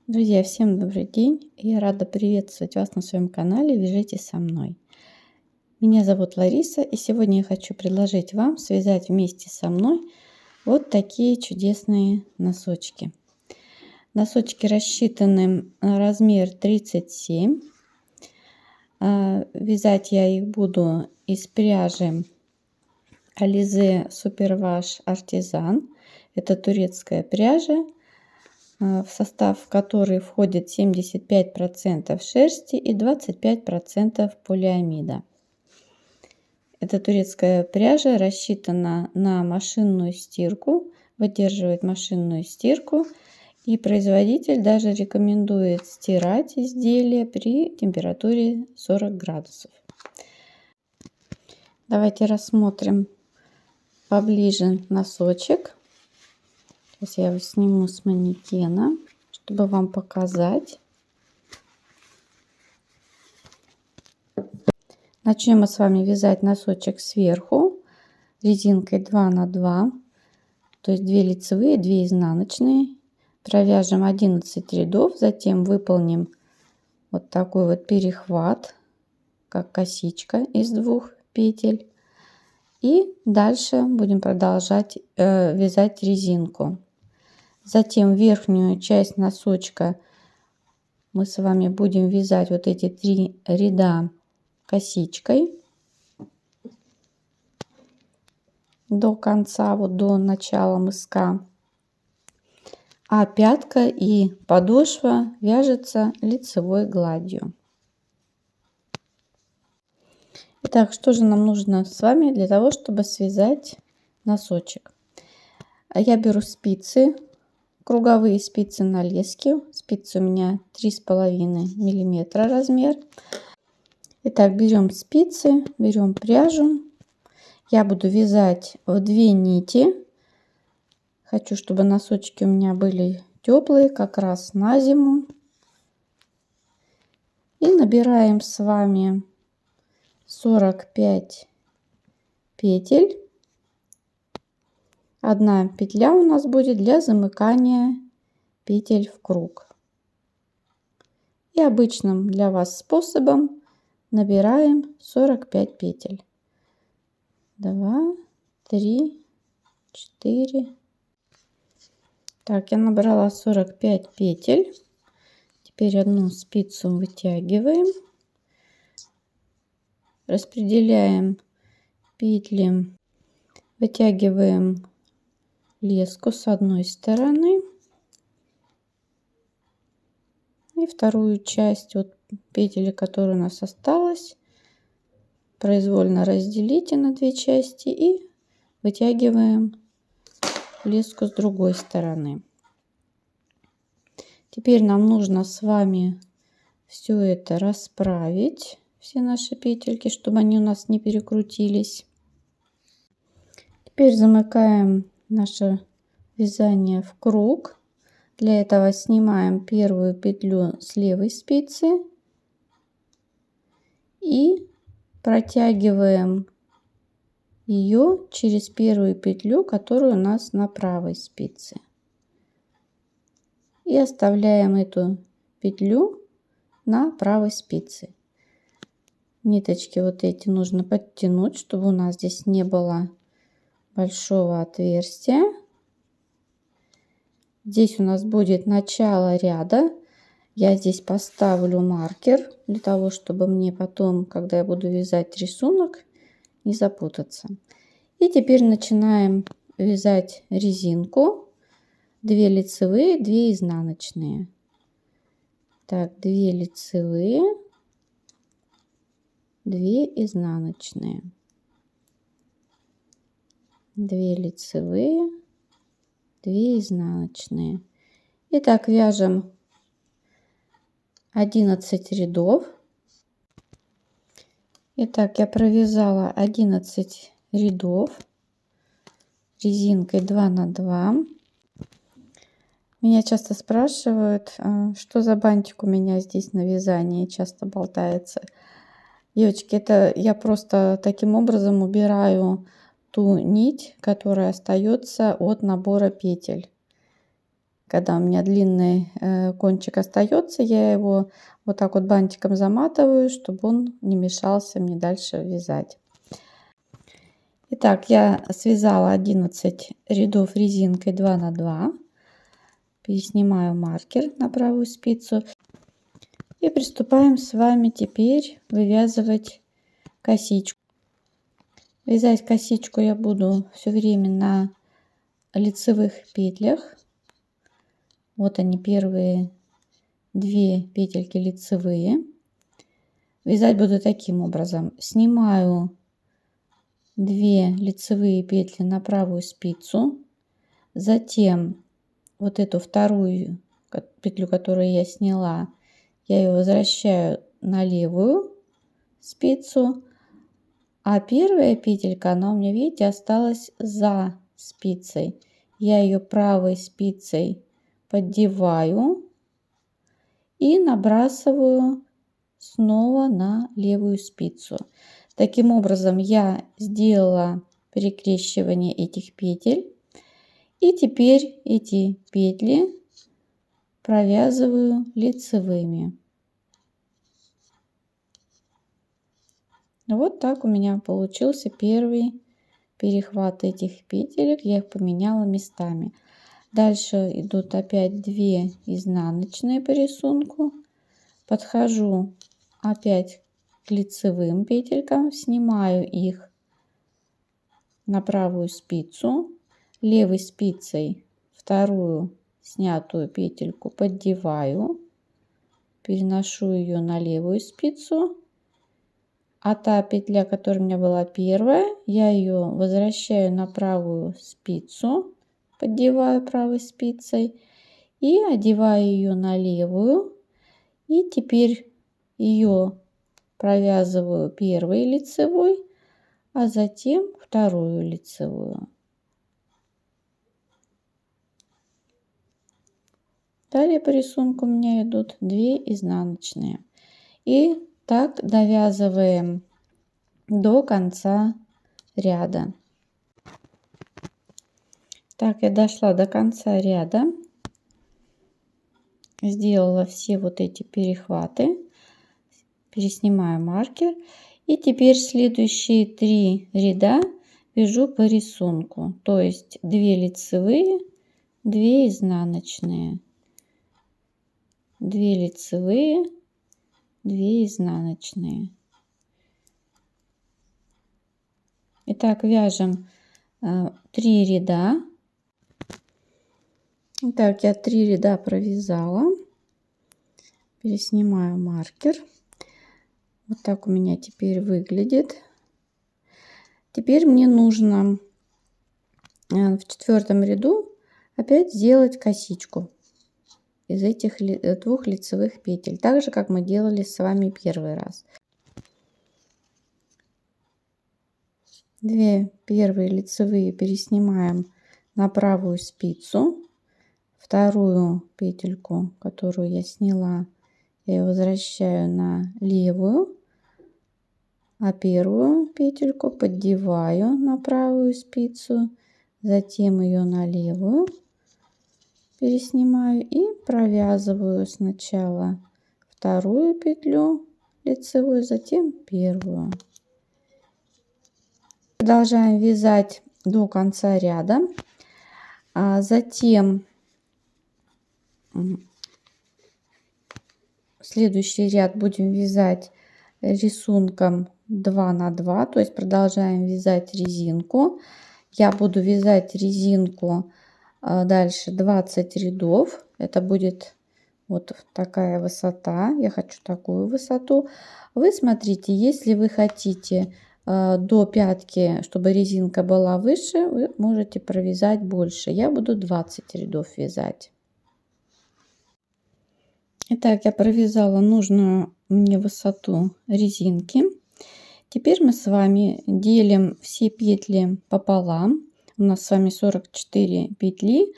Друзья, всем добрый день! Я рада приветствовать вас на своем канале «Вяжите со мной». Меня зовут Лариса, и сегодня я хочу предложить вам связать вместе со мной вот такие чудесные носочки. Носочки рассчитаны на размер 37. Вязать я их буду из пряжи Alize Superwash Artisan. Это турецкая пряжа, в состав которой входит 75% шерсти и 25% полиамида. Эта турецкая пряжа рассчитана на машинную стирку, выдерживает машинную стирку, и производитель даже рекомендует стирать изделие при температуре 40 градусов. Давайте рассмотрим поближе носочек. Сейчас я его сниму с манекена, чтобы вам показать. Начнем мы с вами вязать носочек сверху резинкой 2 на 2, то есть 2 лицевые, 2 изнаночные. Провяжем 11 рядов, затем выполним вот такой вот перехват, как косичка из 2 петель. И дальше будем продолжать вязать резинку. Затем верхнюю часть носочка мы с вами будем вязать вот эти 3 ряда косичкой до конца, вот до начала мыска. А пятка и подошва вяжется лицевой гладью. Итак, что же нам нужно с вами для того, чтобы связать носочек? Я беру спицы, круговые спицы на леске. Спицы у меня 3,5 миллиметра размер. Итак, берем спицы, берем пряжу. Я буду вязать в 2 нити. Хочу, чтобы носочки у меня были теплые, как раз на зиму. И набираем с вами 45 петель. Одна петля у нас будет для замыкания петель в круг. И обычным для вас способом набираем 45 петель. 2, 3, 4. Так, я набрала 45 петель. Теперь одну спицу вытягиваем. Распределяем петли. Вытягиваем леску с одной стороны. И вторую часть вот петель, которая у нас осталась, произвольно разделите на 2 части и вытягиваем леску с другой стороны. Теперь нам нужно с вами все это расправить, все наши петельки, чтобы они у нас не перекрутились. Теперь замыкаем наше вязание в круг. Для этого снимаем первую петлю с левой спицы и протягиваем ее через первую петлю, которая у нас на правой спице. И оставляем эту петлю на правой спице. Ниточки вот эти нужно подтянуть, чтобы у нас здесь не было большого отверстия. Здесь у нас будет начало ряда. Я здесь поставлю маркер для того, чтобы мне потом, когда я буду вязать рисунок, не запутаться. И теперь начинаем вязать резинку. 2 лицевые, 2 изнаночные. Так, 2 лицевые, 2 изнаночные. 2 лицевые, 2 изнаночные. Итак, вяжем 11 рядов. Итак, я провязала 11 рядов резинкой 2 на 2. Меня часто спрашивают, что за бантик у меня здесь на вязании часто болтается. Девочки, это я просто таким образом убираю ту нить, которая остается от набора петель. когда у меня длинный кончик остается, я его вот так вот бантиком заматываю, чтобы он не мешался мне дальше вязать. Итак, я связала 11 рядов резинкой 2 на 2. Переснимаю маркер на правую спицу. И приступаем с вами теперь вывязывать косичку. Вязать косичку я буду все время на лицевых петлях. Вот они, первые 2 петельки лицевые. Вязать буду таким образом. Снимаю 2 лицевые петли на правую спицу. Затем вот эту вторую петлю, которую я сняла, я ее возвращаю на левую спицу. А первая петелька, она у меня, видите, осталась за спицей. Я ее правой спицей поддеваю и набрасываю снова на левую спицу. Таким образом я сделала перекрещивание этих петель. И теперь эти петли провязываю лицевыми. Вот так у меня получился первый перехват этих петелек. Я их поменяла местами. Дальше идут опять 2 изнаночные по рисунку. Подхожу опять к лицевым петелькам, снимаю их на правую спицу, левой спицей вторую снятую петельку поддеваю, переношу ее на левую спицу, а та петля, которая у меня была первая, я ее возвращаю на правую спицу, поддеваю правой спицей и одеваю ее на левую. И теперь ее провязываю первой лицевой, а затем вторую лицевую. Далее по рисунку у меня идут 2 изнаночные. И так довязываем до конца ряда. Так, я дошла до конца ряда. Сделала все вот эти перехваты. Переснимаю маркер. И теперь следующие 3 ряда вяжу по рисунку. То есть 2 лицевые, 2 изнаночные. 2 лицевые, 2 изнаночные. Итак, вяжем 3 ряда. Итак, я 3 ряда провязала. Переснимаю маркер. Вот так у меня теперь выглядит. Теперь мне нужно в 4 ряду опять сделать косичку из этих 2 лицевых петель, так же как мы делали с вами первый раз. 2 первые лицевые переснимаем на правую спицу, вторую петельку, которую я сняла, я ее возвращаю на левую, а первую петельку поддеваю на правую спицу, затем ее на левую переснимаю и провязываю сначала вторую петлю лицевую, затем первую. Продолжаем вязать до конца ряда, а затем следующий ряд будем вязать рисунком 2 на 2, то есть продолжаем вязать резинку. Я буду вязать резинку дальше 20 рядов. Это будет вот такая высота. Я хочу такую высоту. Вы смотрите, если вы хотите до пятки, чтобы резинка была выше, вы можете провязать больше. Я буду 20 рядов вязать. Итак, я провязала нужную мне высоту резинки. Теперь мы с вами делим все петли пополам. У нас с вами 44 петли.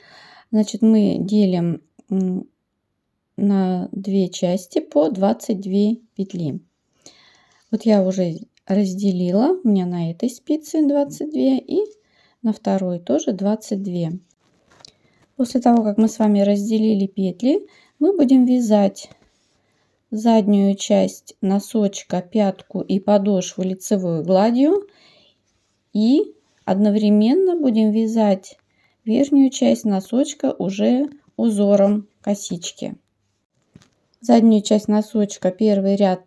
Значит, мы делим на 2 части по 22 петли. Вот я уже разделила, у меня на этой спице 22 и на второй тоже 22. После того, как мы с вами разделили петли, мы будем вязать заднюю часть носочка, пятку и подошву лицевой гладью и одновременно будем вязать верхнюю часть носочка уже узором косички. Заднюю часть носочка, первый ряд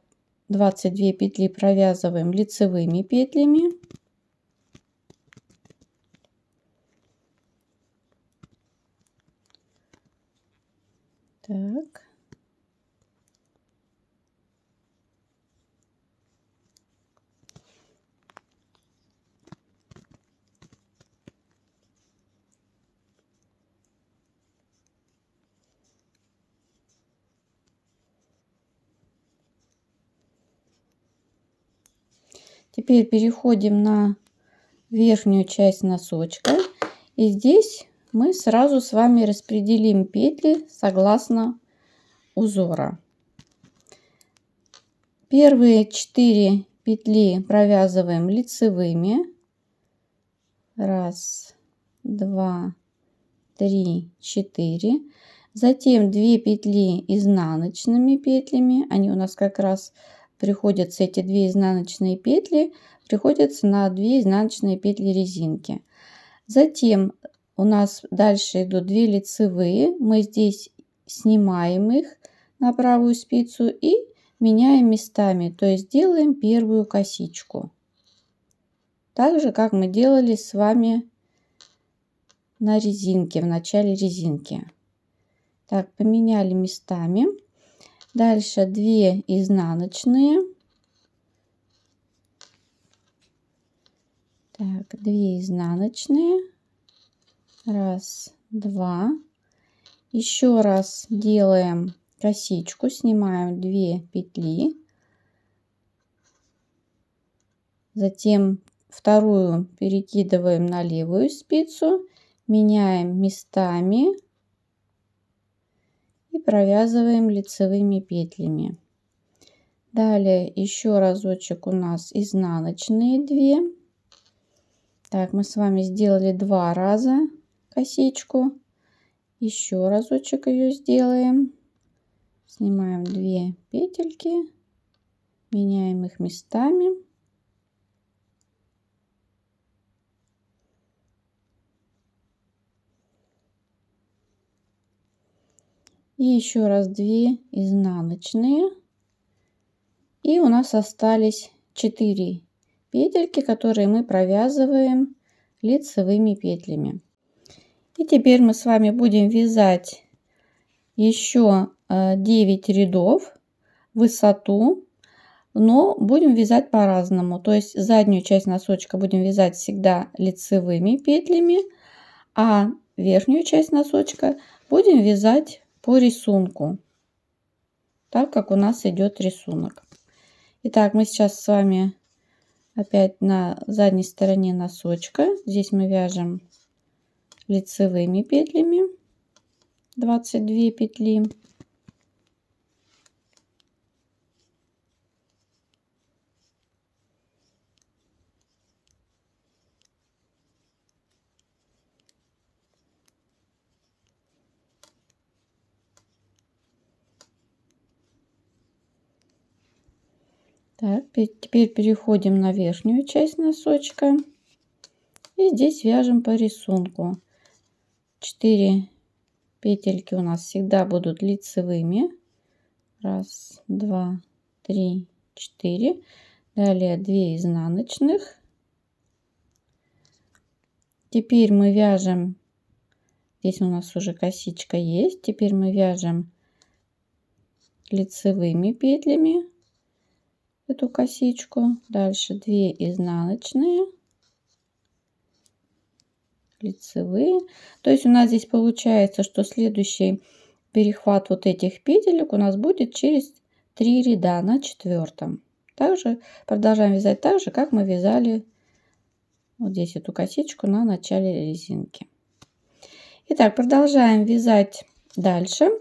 22 петли провязываем лицевыми петлями. Так. Теперь переходим на верхнюю часть носочка. И здесь мы сразу с вами распределим петли согласно узора. Первые 4 петли провязываем лицевыми. 1, 2, 3, 4. Затем 2 петли изнаночными петлями. Они у нас как раз приходятся, эти 2 изнаночные петли приходятся на 2 изнаночные петли резинки. Затем у нас дальше идут 2 лицевые. Мы здесь снимаем их на правую спицу и меняем местами, то есть делаем первую косичку. Так же, как мы делали с вами на резинке, в начале резинки. Так, поменяли местами. Дальше 2 изнаночные. Так, 2 изнаночные. 1, 2. Еще раз делаем косичку, снимаем 2 петли. Затем вторую перекидываем на левую спицу, меняем местами и провязываем лицевыми петлями. Далее еще разочек у нас изнаночные 2. Так, мы с вами сделали 2 раза косичку. Еще разочек ее сделаем. Снимаем 2 петельки, меняем их местами. И еще раз 2 изнаночные. И у нас остались 4 петельки, которые мы провязываем лицевыми петлями. И теперь мы с вами будем вязать еще 9 рядов в высоту, но будем вязать по-разному. То есть заднюю часть носочка будем вязать всегда лицевыми петлями, а верхнюю часть носочка будем вязать по рисунку, так как у нас идет рисунок. Итак, мы сейчас с вами опять на задней стороне носочка. Здесь мы вяжем лицевыми петлями 22 петли. Так, теперь переходим на верхнюю часть носочка. И здесь вяжем по рисунку. 4 петельки у нас всегда будут лицевыми. 1, 2, 3, 4. Далее 2 изнаночных. Теперь мы вяжем, здесь у нас уже косичка есть. Теперь мы вяжем лицевыми петлями эту косичку. Дальше 2 изнаночные, лицевые. То есть у нас здесь получается, что следующий перехват вот этих петелек у нас будет через 3 ряда на 4-м. Также продолжаем вязать так же, как мы вязали вот здесь эту косичку на начале резинки. Итак, продолжаем вязать дальше.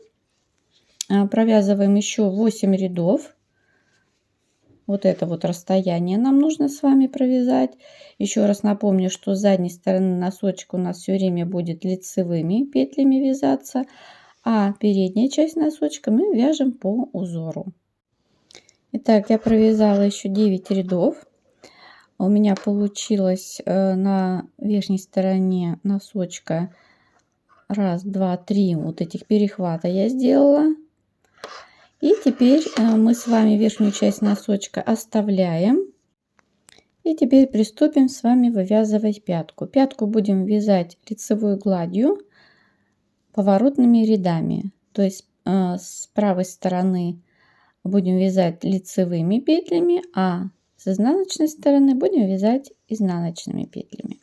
Провязываем еще 8 рядов Вот это вот расстояние нам нужно с вами провязать. Еще раз напомню, что с задней стороны носочек у нас все время будет лицевыми петлями вязаться, а передняя часть носочка мы вяжем по узору. Итак, я провязала еще 9 рядов. У меня получилось на верхней стороне носочка 1, 2, 3 вот этих перехвата я сделала. И теперь мы с вами верхнюю часть носочка оставляем. И теперь приступим с вами вывязывать пятку. Пятку будем вязать лицевой гладью поворотными рядами. То есть с правой стороны будем вязать лицевыми петлями, а с изнаночной стороны будем вязать изнаночными петлями.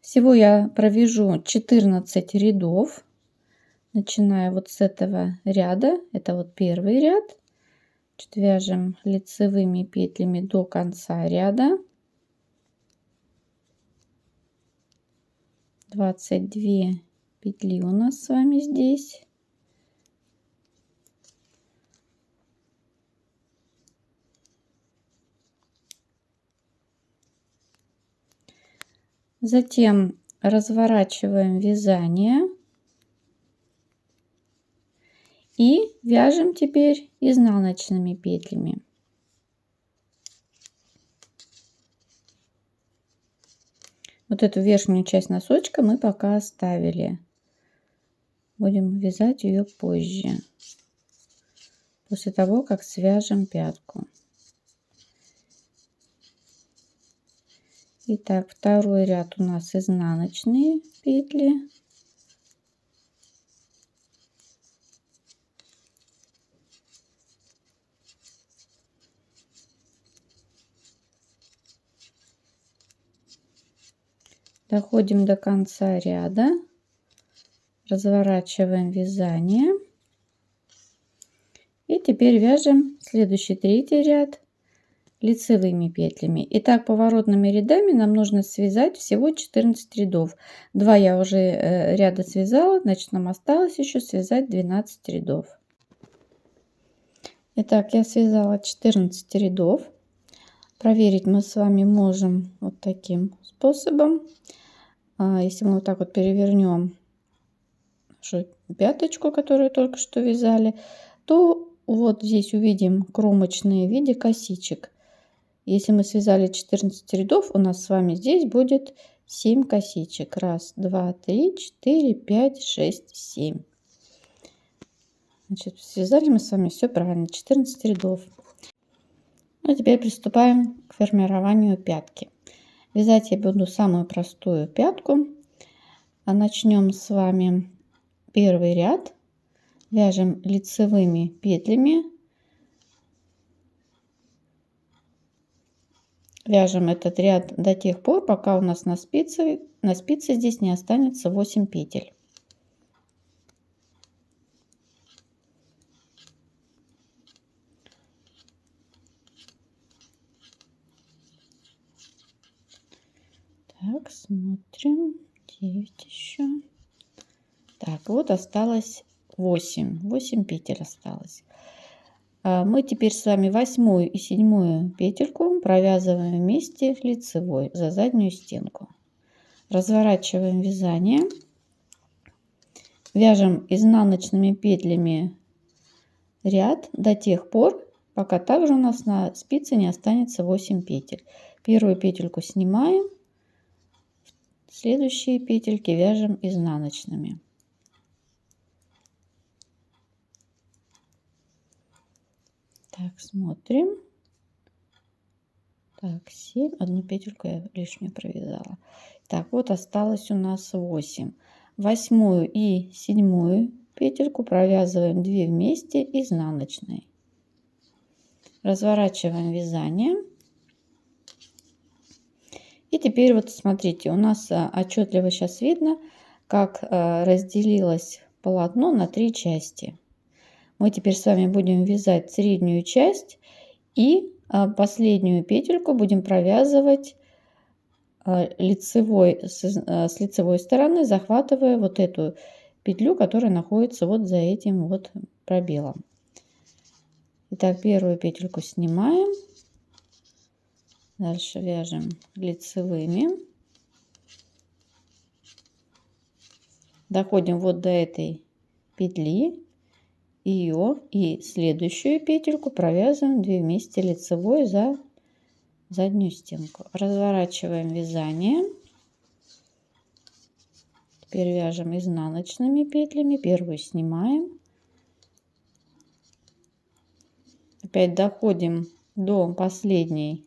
Всего я провяжу 14 рядов, начиная вот с этого ряда. Это вот первый ряд. Вяжем лицевыми петлями до конца ряда. 22 петли у нас с вами здесь. Затем разворачиваем вязание и вяжем теперь изнаночными петлями. Вот эту верхнюю часть носочка мы пока оставили. Будем вязать ее позже, после того, как свяжем пятку. Итак, второй ряд у нас изнаночные петли. Доходим до конца ряда, разворачиваем вязание и теперь вяжем следующий третий ряд лицевыми петлями. Итак, поворотными рядами нам нужно связать всего 14 рядов. 2 я уже ряда связала, значит нам осталось еще связать 12 рядов. Итак, я связала 14 рядов. Проверить мы с вами можем вот таким способом. Если мы вот так вот перевернем пяточку, которую только что вязали, то вот здесь увидим кромочные в виде косичек. Если мы связали 14 рядов, у нас с вами здесь будет 7 косичек. 1, 2, 3, 4, 5, 6, 7. Значит, связали мы с вами все правильно, 14 рядов. А теперь приступаем к формированию пятки. Вязать я буду самую простую пятку. Начнем с вами первый ряд. Вяжем лицевыми петлями. Вяжем этот ряд до тех пор, пока у нас на спице здесь не останется 8 петель. Так, смотрим. 9 еще. Так, вот осталось 8 петель осталось. Мы теперь с вами 8 и 7 петельку провязываем вместе лицевой за заднюю стенку. Разворачиваем вязание. Вяжем изнаночными петлями ряд до тех пор, пока также у нас на спице не останется 8 петель. Первую петельку снимаем. Следующие петельки вяжем изнаночными. Так, смотрим. Так, 7. Одну петельку я лишнюю провязала. Так, вот осталось у нас 8. 8 и 7 петельку провязываем 2 вместе изнаночной. Разворачиваем вязание. И теперь вот смотрите, у нас отчетливо сейчас видно, как разделилось полотно на 3 части. Мы теперь с вами будем вязать среднюю часть и последнюю петельку будем провязывать с лицевой стороны, захватывая вот эту петлю, которая находится вот за этим вот пробелом. Итак, первую петельку снимаем, дальше вяжем лицевыми, доходим вот до этой петли, ее и следующую петельку провязываем 2 вместе лицевой за заднюю стенку. Разворачиваем вязание. Теперь вяжем изнаночными петлями. Первую снимаем. Опять доходим до последней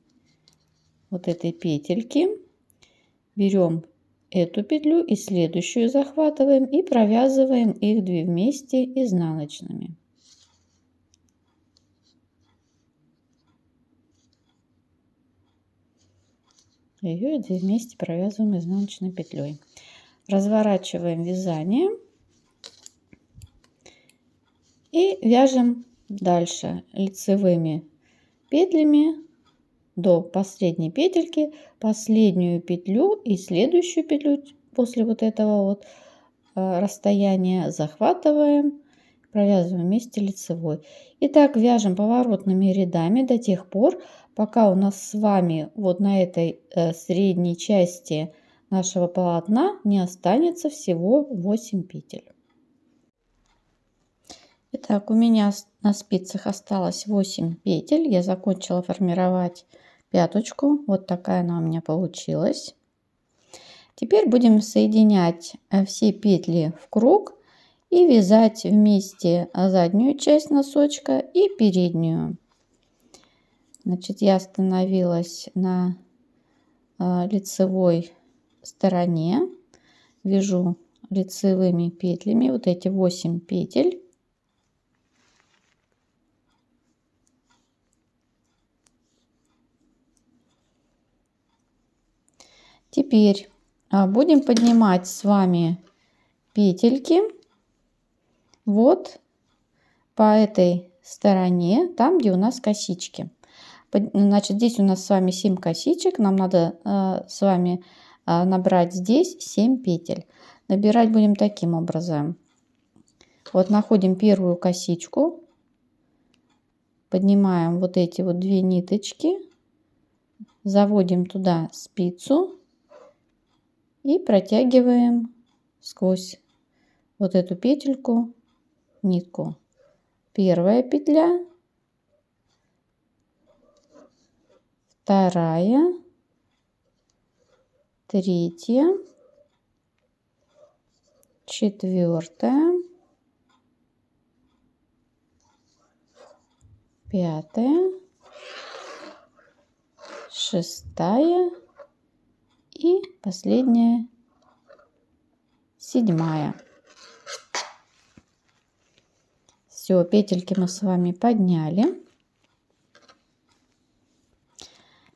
вот этой петельки. Берем эту петлю и следующую захватываем и провязываем их 2 вместе изнаночными. Ее 2 вместе провязываем изнаночной петлей. Разворачиваем вязание и вяжем дальше лицевыми петлями до последней петельки, последнюю петлю и следующую петлю после вот этого вот расстояния захватываем, провязываем вместе лицевой. И так вяжем поворотными рядами до тех пор, пока у нас с вами вот на этой средней части нашего полотна не останется всего 8 петель. Итак, у меня на спицах осталось 8 петель. Я закончила формировать пяточку. Вот такая она у меня получилась. Теперь будем соединять все петли в круг и вязать вместе заднюю часть носочка и переднюю. Значит, я остановилась на лицевой стороне, вяжу лицевыми петлями вот эти 8 петель. Теперь будем поднимать с вами петельки вот по этой стороне, там где у нас косички. Значит, здесь у нас с вами 7 косичек, нам надо с вами набрать здесь 7 петель. Набирать будем таким образом. Вот находим первую косичку, поднимаем вот эти вот 2 ниточки, заводим туда спицу и протягиваем сквозь вот эту петельку нитку. Первая петля, вторая, третья, четвертая, пятая, шестая и последняя, седьмая. Все, петельки мы с вами подняли.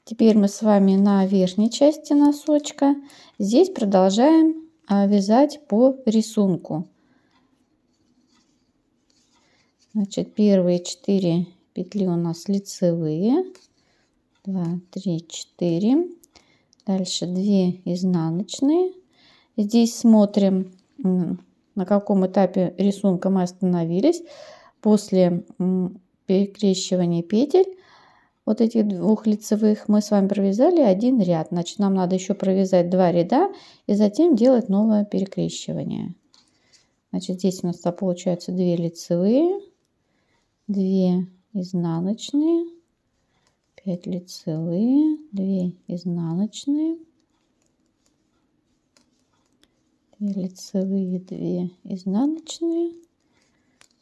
Теперь мы с вами на верхней части носочка. Здесь продолжаем вязать по рисунку. Значит, первые 4 петли у нас лицевые. 2, 3, 4. Дальше 2 изнаночные. Здесь смотрим, на каком этапе рисунка мы остановились. После перекрещивания петель вот этих 2 лицевых мы с вами провязали 1 ряд. Значит, нам надо еще провязать 2 ряда и затем делать новое перекрещивание. Значит, здесь у нас получается 2 лицевые, 2 изнаночные, 5 лицевые, 2 изнаночные, 2 лицевые, 2 изнаночные.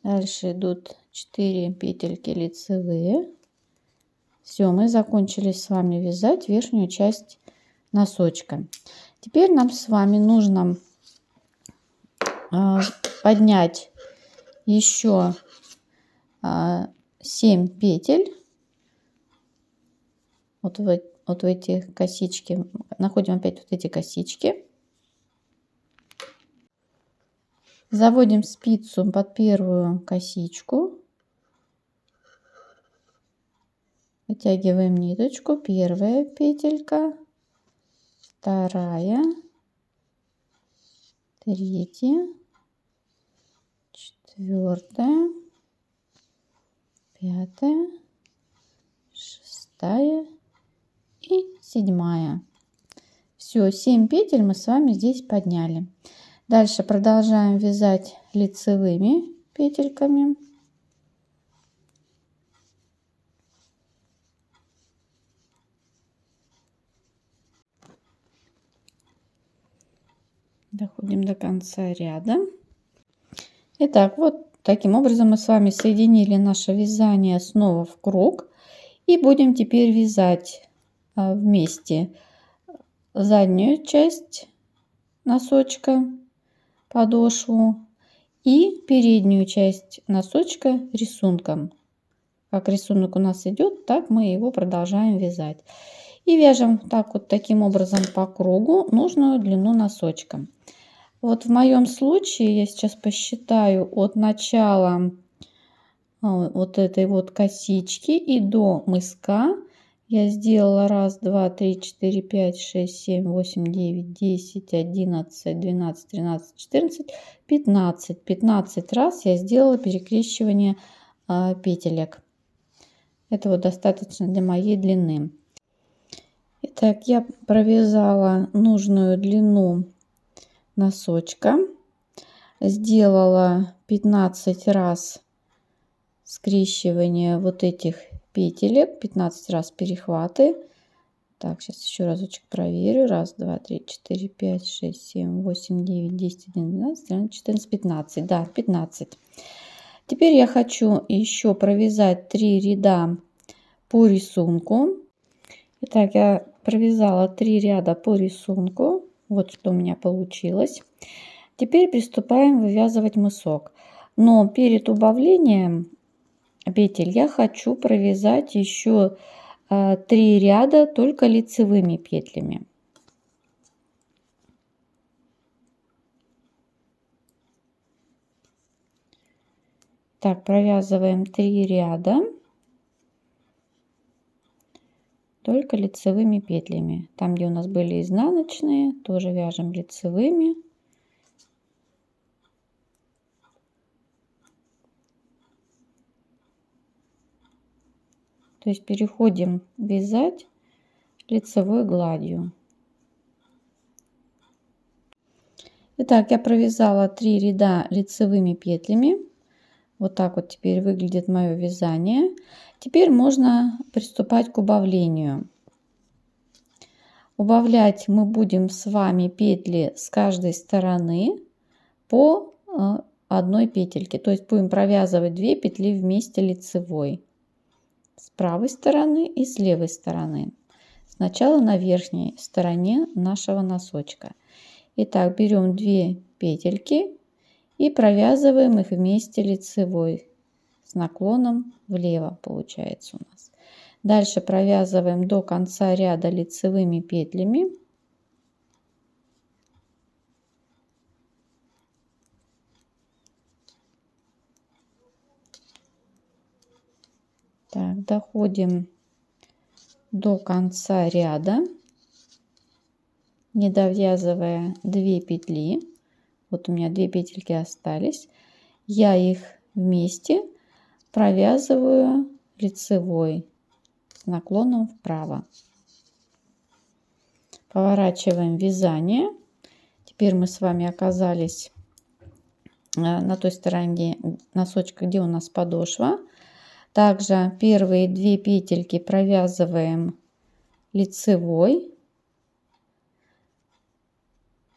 Дальше идут 4 петельки лицевые. Все, мы закончили с вами вязать верхнюю часть носочка. Теперь нам с вами нужно поднять еще 7 петель. Вот в эти косички. Находим опять вот эти косички. Заводим спицу под первую косичку. Вытягиваем ниточку. Первая петелька, вторая, третья, четвертая, 5, 5, 6 и 7. Все, 7 петель мы с вами здесь подняли. Дальше продолжаем вязать лицевыми петельками. Доходим до конца ряда. Итак, вот таким образом мы с вами соединили наше вязание снова в круг. И будем теперь вязать вместе заднюю часть носочка, подошву, и переднюю часть носочка рисунком. Как рисунок у нас идет, так мы его продолжаем вязать. И вяжем так вот таким образом по кругу нужную длину носочка. Вот в моем случае я сейчас посчитаю от начала вот этой вот косички и до мыска я сделала 1, 2, 3, 4, 5, 6, 7, 8, 9, 10, 11, 12, 13, 14, 15. 15 раз я сделала перекрещивание петелек. Этого достаточно для моей длины. Итак, я провязала нужную длину носочка, сделала 15 раз скрещивание вот этих петелек, 15 раз перехваты. Так, сейчас еще разочек проверю. 1, 2, 3, 4, 5, 6, 7, 8, 9, 10, 11, 12, 13, 14, 15. Да, 15. Теперь я хочу еще провязать 3 ряда по рисунку. Итак, я провязала 3 ряда по рисунку. Вот что у меня получилось. Теперь приступаем вывязывать мысок. Но перед убавлением петель я хочу провязать еще 3 ряда только лицевыми петлями. Так, провязываем 3 ряда только лицевыми петлями. Там, где у нас были изнаночные, тоже вяжем лицевыми. То есть переходим вязать лицевой гладью. Итак, я провязала 3 ряда лицевыми петлями. Вот так вот теперь выглядит мое вязание. Теперь можно приступать к убавлению. Убавлять мы будем с вами петли с каждой стороны по одной петельке. То есть будем провязывать 2 петли вместе лицевой. С правой стороны и с левой стороны. Сначала на верхней стороне нашего носочка. Итак, берем 2 петельки и провязываем их вместе лицевой с наклоном влево, получается у нас. Дальше провязываем до конца ряда лицевыми петлями. Так, доходим до конца ряда, не довязывая 2 петли. Вот у меня 2 петельки остались. Я их вместе провязываю лицевой с наклоном вправо. Поворачиваем вязание. Теперь мы с вами оказались на той стороне носочка, где у нас подошва. Также первые 2 петельки провязываем лицевой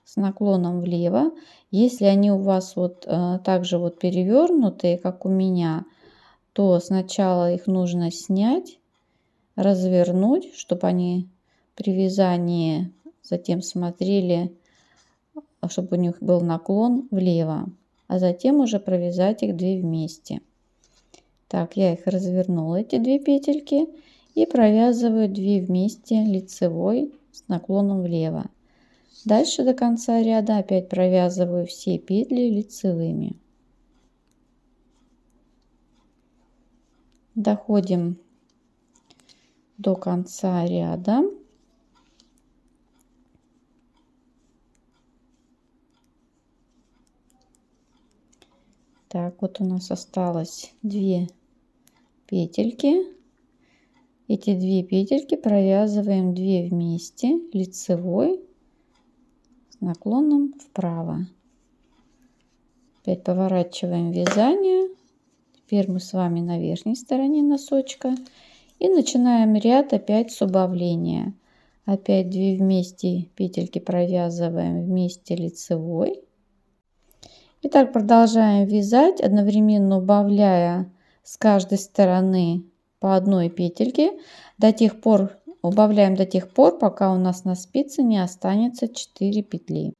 с наклоном влево. Если они у вас вот также вот перевернутые, как у меня, то сначала их нужно снять, развернуть, чтобы они при вязании затем смотрели, чтобы у них был наклон влево, а затем уже провязать их 2 вместе. Так, я их развернула, эти 2 петельки, и провязываю 2 вместе лицевой с наклоном влево. Дальше до конца ряда опять провязываю все петли лицевыми. Доходим до конца ряда. Так, вот у нас осталось 2 петельки. Эти 2 петельки провязываем 2 вместе лицевой с наклоном вправо. Опять поворачиваем вязание. Теперь мы с вами на верхней стороне носочка и начинаем ряд опять с убавления. Опять 2 вместе петельки провязываем вместе лицевой. И так продолжаем вязать, одновременно убавляя с каждой стороны по одной петельке до тех пор, убавляем до тех пор, пока у нас на спице не останется 4 петли.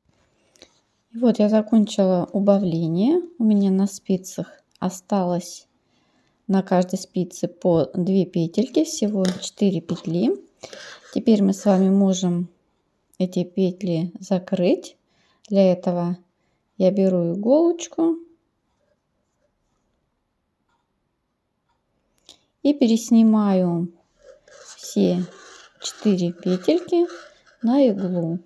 И вот я закончила убавление. У меня на спицах осталось на каждой спице по 2 петельки, всего 4 петли. Теперь мы с вами можем эти петли закрыть. Для этого я беру иголочку и переснимаю все 4 петельки на иглу.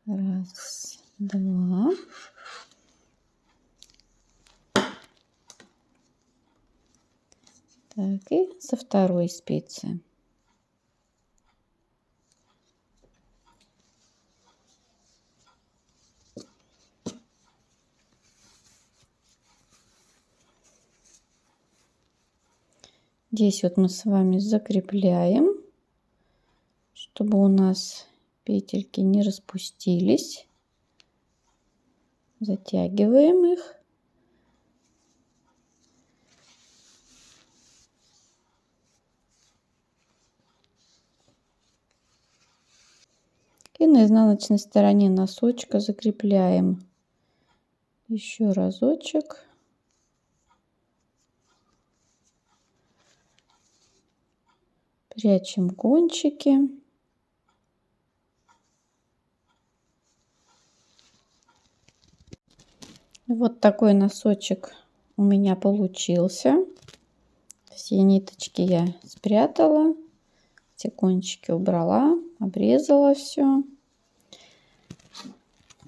Раз, два. Так, и со второй спицы. Здесь вот мы с вами закрепляем, чтобы у нас петельки не распустились. Затягиваем их. И на изнаночной стороне носочка закрепляем еще разочек. Прячем кончики. Вот такой носочек у меня получился. Все ниточки я спрятала, все кончики убрала, обрезала все.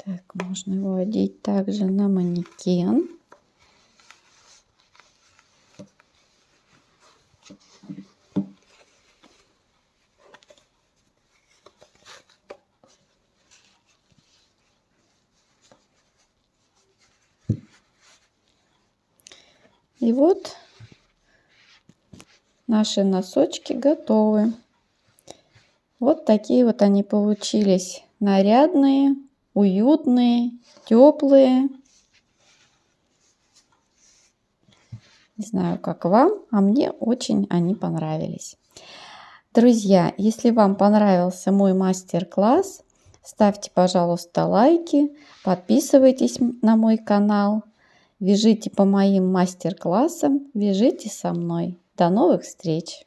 Так, можно его одеть также на манекен. И вот наши носочки готовы. Вот такие вот они получились. Нарядные, уютные, теплые. Не знаю, как вам, а мне очень они понравились. Друзья, если вам понравился мой мастер-класс, ставьте, пожалуйста, лайки, подписывайтесь на мой канал. Вяжите по моим мастер-классам, вяжите со мной. До новых встреч!